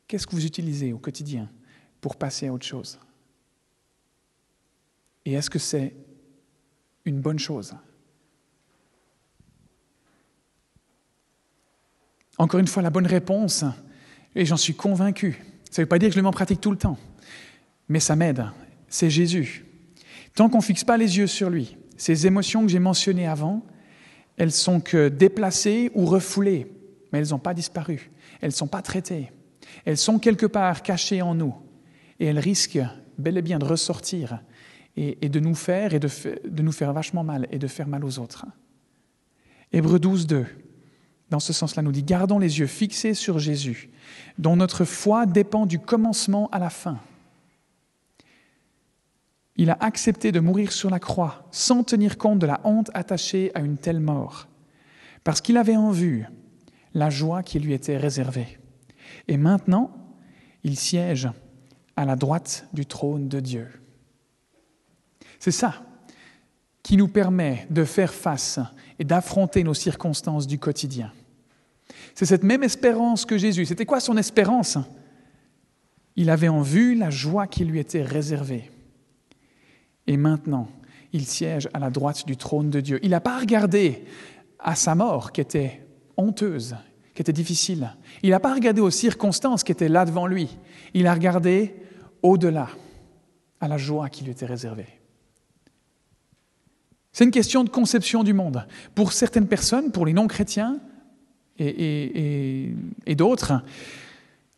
Qu'est-ce que vous utilisez au quotidien pour passer à autre chose? Et est-ce que c'est une bonne chose? Encore une fois, la bonne réponse, et j'en suis convaincu, ça ne veut pas dire que je le mets en pratique tout le temps, mais ça m'aide, c'est Jésus. Tant qu'on ne fixe pas les yeux sur lui, ces émotions que j'ai mentionnées avant, elles sont que déplacées ou refoulées, mais elles n'ont pas disparu, elles ne sont pas traitées. Elles sont quelque part cachées en nous, et elles risquent bel et bien de ressortir et de nous faire vachement mal et de faire mal aux autres. Hébreux 12, 2, dans ce sens-là, nous dit « Gardons les yeux fixés sur Jésus, dont notre foi dépend du commencement à la fin. Il a accepté de mourir sur la croix sans tenir compte de la honte attachée à une telle mort, parce qu'il avait en vue la joie qui lui était réservée. Et maintenant, il siège à la droite du trône de Dieu. » C'est ça qui nous permet de faire face et d'affronter nos circonstances du quotidien. C'est cette même espérance que Jésus. C'était quoi son espérance? Il avait en vue la joie qui lui était réservée. Et maintenant, il siège à la droite du trône de Dieu. Il n'a pas regardé à sa mort qui était honteuse, qui était difficile. Il n'a pas regardé aux circonstances qui étaient là devant lui. Il a regardé au-delà, à la joie qui lui était réservée. C'est une question de conception du monde. Pour certaines personnes, pour les non-chrétiens et d'autres,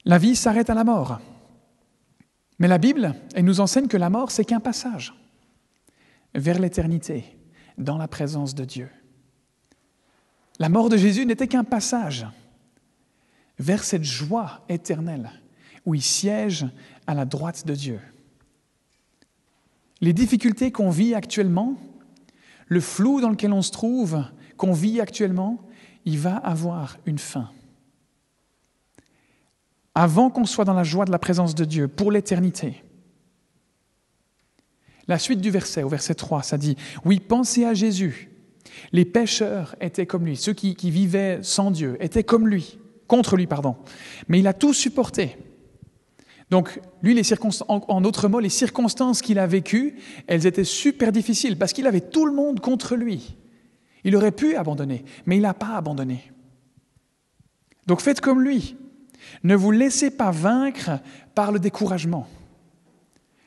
la vie s'arrête à la mort. Mais la Bible, elle nous enseigne que la mort, c'est qu'un passage vers l'éternité, dans la présence de Dieu. La mort de Jésus n'était qu'un passage vers cette joie éternelle où il siège à la droite de Dieu. Les difficultés qu'on vit actuellement, le flou dans lequel on se trouve, qu'on vit actuellement, il va avoir une fin. Avant qu'on soit dans la joie de la présence de Dieu, pour l'éternité. La suite du verset, au verset 3, ça dit « Oui, pensez à Jésus. Les pécheurs étaient comme lui. Ceux qui vivaient sans Dieu étaient comme lui, contre lui, pardon. Mais il a tout supporté. » Donc, lui, en d'autres mots, les circonstances qu'il a vécues, elles étaient super difficiles parce qu'il avait tout le monde contre lui. Il aurait pu abandonner, mais il n'a pas abandonné. Donc, faites comme lui. Ne vous laissez pas vaincre par le découragement.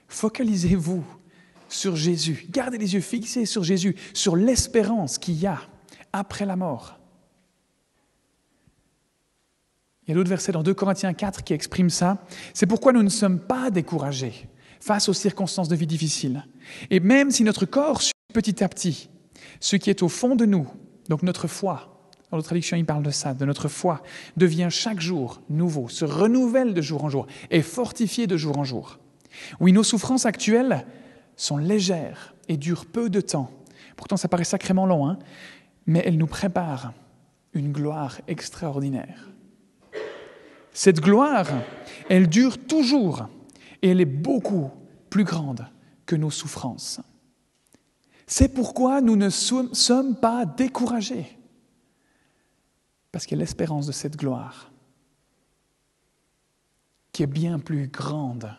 Focalisez-vous sur Jésus. Gardez les yeux fixés sur Jésus, sur l'espérance qu'il y a après la mort. Il y a d'autres versets dans 2 Corinthiens 4 qui expriment ça. C'est pourquoi nous ne sommes pas découragés face aux circonstances de vie difficiles. Et même si notre corps suit petit à petit ce qui est au fond de nous, donc notre foi, dans notre traduction il parle de ça, de notre foi, devient chaque jour nouveau, se renouvelle de jour en jour et fortifié de jour en jour. Oui, nos souffrances actuelles sont légères et durent peu de temps. Pourtant, ça paraît sacrément long, mais elles nous préparent une gloire extraordinaire. Cette gloire, elle dure toujours et elle est beaucoup plus grande que nos souffrances. C'est pourquoi nous ne sommes pas découragés, parce qu'il y a l'espérance de cette gloire. qui est bien plus grande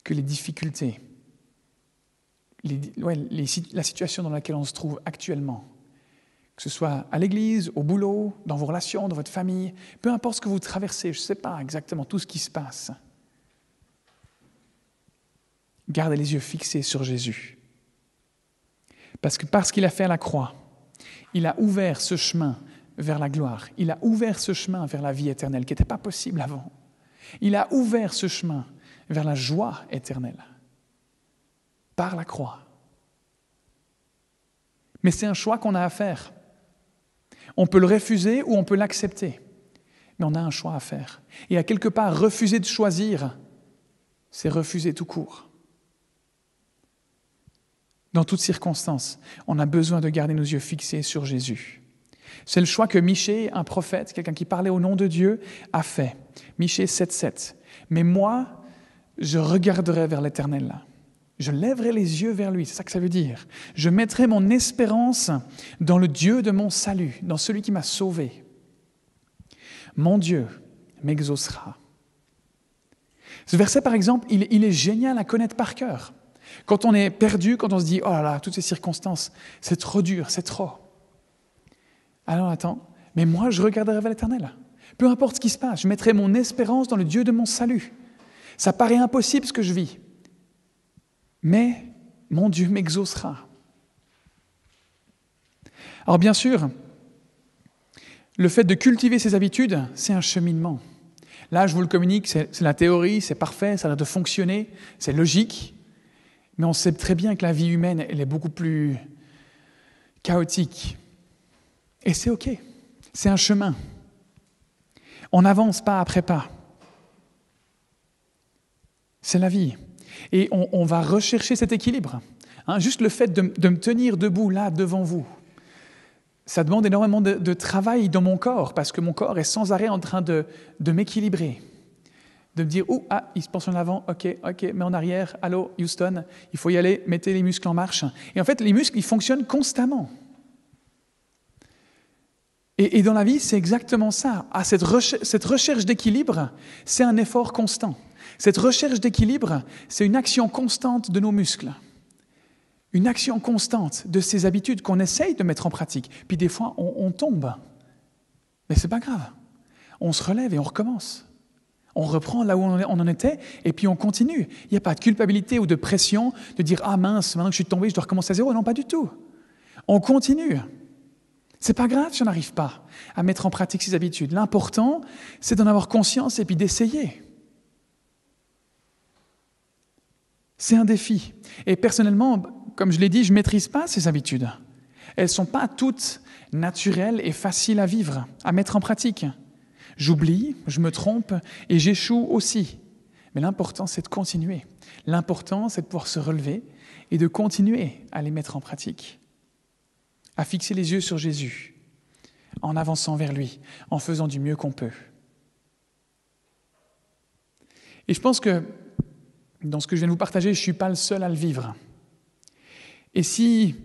que les difficultés, la situation dans laquelle on se trouve actuellement. Que ce soit à l'église, au boulot, dans vos relations, dans votre famille, peu importe ce que vous traversez, je ne sais pas exactement tout ce qui se passe. Gardez les yeux fixés sur Jésus. Parce qu'il a fait à la croix, il a ouvert ce chemin vers la gloire. Il a ouvert ce chemin vers la vie éternelle qui n'était pas possible avant. Il a ouvert ce chemin vers la joie éternelle par la croix. Mais c'est un choix qu'on a à faire. On peut le refuser ou on peut l'accepter. Mais on a un choix à faire. Et à quelque part, refuser de choisir, c'est refuser tout court. Dans toutes circonstances, on a besoin de garder nos yeux fixés sur Jésus. C'est le choix que Michée, un prophète, quelqu'un qui parlait au nom de Dieu, a fait. Michée 7,7. Mais moi, je regarderai vers l'Éternel. Je lèverai les yeux vers lui, c'est ça que ça veut dire. Je mettrai mon espérance dans le Dieu de mon salut, dans celui qui m'a sauvé. Mon Dieu m'exaucera. Ce verset, par exemple, il est génial à connaître par cœur. Quand on est perdu, quand on se dit « Oh là là, toutes ces circonstances, c'est trop dur, c'est trop. » Alors attends, mais moi je regarderai vers l'Éternel. Peu importe ce qui se passe, je mettrai mon espérance dans le Dieu de mon salut. Ça paraît impossible ce que je vis. Mais mon Dieu m'exaucera. Alors bien sûr, le fait de cultiver ces habitudes, c'est un cheminement. Là, je vous le communique, c'est la théorie, c'est parfait, ça a l'air de fonctionner, c'est logique. Mais on sait très bien que la vie humaine, elle est beaucoup plus chaotique. Et c'est OK, c'est un chemin. On avance pas après pas. C'est la vie. Et on va rechercher cet équilibre. Juste le fait de me tenir debout là, devant vous, ça demande énormément de travail dans mon corps, parce que mon corps est sans arrêt en train de m'équilibrer. De me dire, il se penche en avant, ok, mais en arrière, allô, Houston, il faut y aller, mettez les muscles en marche. Et en fait, les muscles, ils fonctionnent constamment. Et dans la vie, c'est exactement ça. Cette recherche d'équilibre, c'est un effort constant. Cette recherche d'équilibre, c'est une action constante de nos muscles. Une action constante de ces habitudes qu'on essaye de mettre en pratique. Puis des fois, on tombe. Mais c'est pas grave. On se relève et on recommence. On reprend là où on en était et puis on continue. Il n'y a pas de culpabilité ou de pression de dire « Ah mince, maintenant que je suis tombé, je dois recommencer à zéro. » Non, pas du tout. On continue. C'est pas grave si on n'arrive pas à mettre en pratique ces habitudes. L'important, c'est d'en avoir conscience et puis d'essayer. C'est un défi. Et personnellement, comme je l'ai dit, je ne maîtrise pas ces habitudes. Elles ne sont pas toutes naturelles et faciles à vivre, à mettre en pratique. J'oublie, je me trompe et j'échoue aussi. Mais l'important, c'est de continuer. L'important, c'est de pouvoir se relever et de continuer à les mettre en pratique. À fixer les yeux sur Jésus, en avançant vers lui, en faisant du mieux qu'on peut. Et je pense que dans ce que je viens de vous partager, je ne suis pas le seul à le vivre. Et si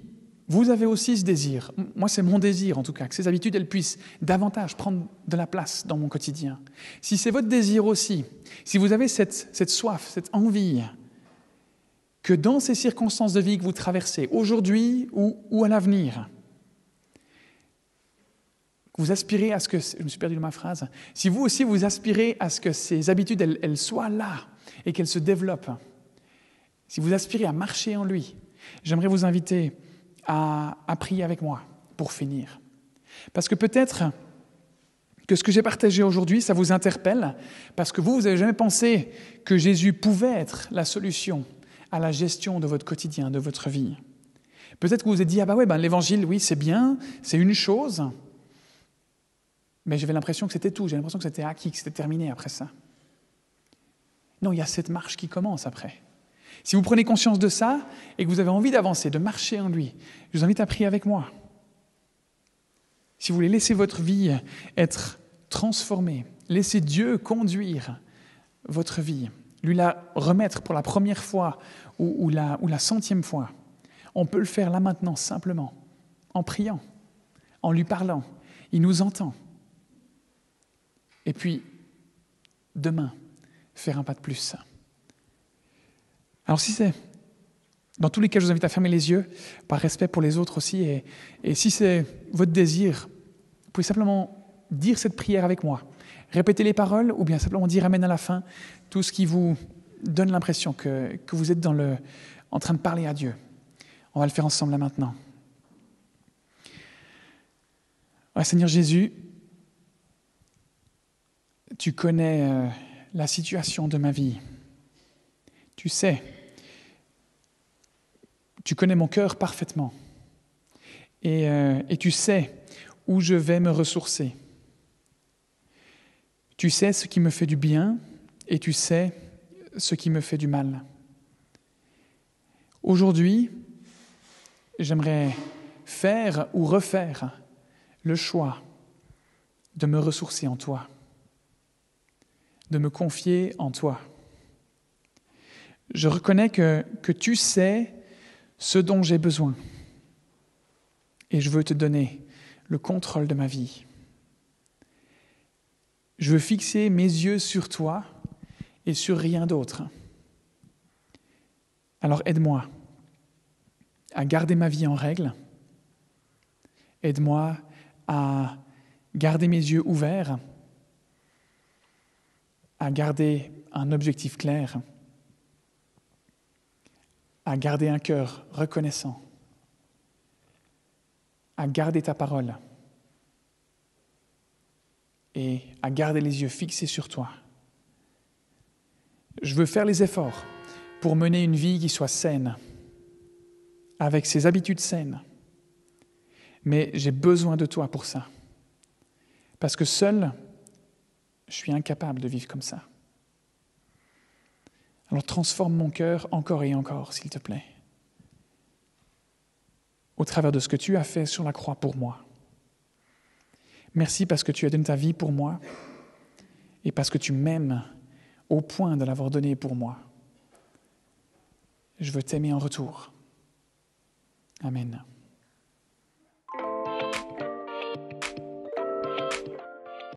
vous avez aussi ce désir, moi c'est mon désir en tout cas, que ces habitudes elles puissent davantage prendre de la place dans mon quotidien. Si c'est votre désir aussi, si vous avez cette soif, cette envie, que dans ces circonstances de vie que vous traversez, aujourd'hui ou à l'avenir, vous aspirez à ce que, je me suis perdu dans ma phrase, si vous aussi vous aspirez à ce que ces habitudes elles soient là et qu'elles se développent, si vous aspirez à marcher en lui, j'aimerais vous inviter à prier avec moi pour finir. Parce que peut-être que ce que j'ai partagé aujourd'hui, ça vous interpelle, parce que vous n'avez jamais pensé que Jésus pouvait être la solution à la gestion de votre quotidien, de votre vie. Peut-être que vous vous êtes dit, l'évangile, oui, c'est bien, c'est une chose, mais j'avais l'impression que c'était tout, j'avais l'impression que c'était acquis, que c'était terminé après ça. Non, il y a cette marche qui commence après. Si vous prenez conscience de ça et que vous avez envie d'avancer, de marcher en lui, je vous invite à prier avec moi. Si vous voulez laisser votre vie être transformée, laisser Dieu conduire votre vie, lui la remettre pour la première fois ou la 100e fois, on peut le faire là maintenant, simplement, en priant, en lui parlant. Il nous entend. Et puis, demain, faire un pas de plus. Alors si c'est dans tous les cas, je vous invite à fermer les yeux, par respect pour les autres aussi, et si c'est votre désir, vous pouvez simplement dire cette prière avec moi, répéter les paroles, ou bien simplement dire Amen à la fin, tout ce qui vous donne l'impression que vous êtes en train de parler à Dieu. On va le faire ensemble là maintenant. Ouais, Seigneur Jésus, tu connais la situation de ma vie. Tu sais, tu connais mon cœur parfaitement. Et tu sais où je vais me ressourcer. Tu sais ce qui me fait du bien et tu sais ce qui me fait du mal. Aujourd'hui, j'aimerais faire ou refaire le choix de me ressourcer en toi, de me confier en toi. Je reconnais que tu sais ce dont j'ai besoin et je veux te donner le contrôle de ma vie. Je veux fixer mes yeux sur toi et sur rien d'autre. Alors aide-moi à garder ma vie en règle. Aide-moi à garder mes yeux ouverts, à garder un objectif clair, à garder un cœur reconnaissant, à garder ta parole et à garder les yeux fixés sur toi. Je veux faire les efforts pour mener une vie qui soit saine, avec ses habitudes saines. Mais j'ai besoin de toi pour ça. Parce que seul, je suis incapable de vivre comme ça. Alors transforme mon cœur encore et encore, s'il te plaît. Au travers de ce que tu as fait sur la croix pour moi. Merci parce que tu as donné ta vie pour moi et parce que tu m'aimes au point de l'avoir donné pour moi. Je veux t'aimer en retour. Amen.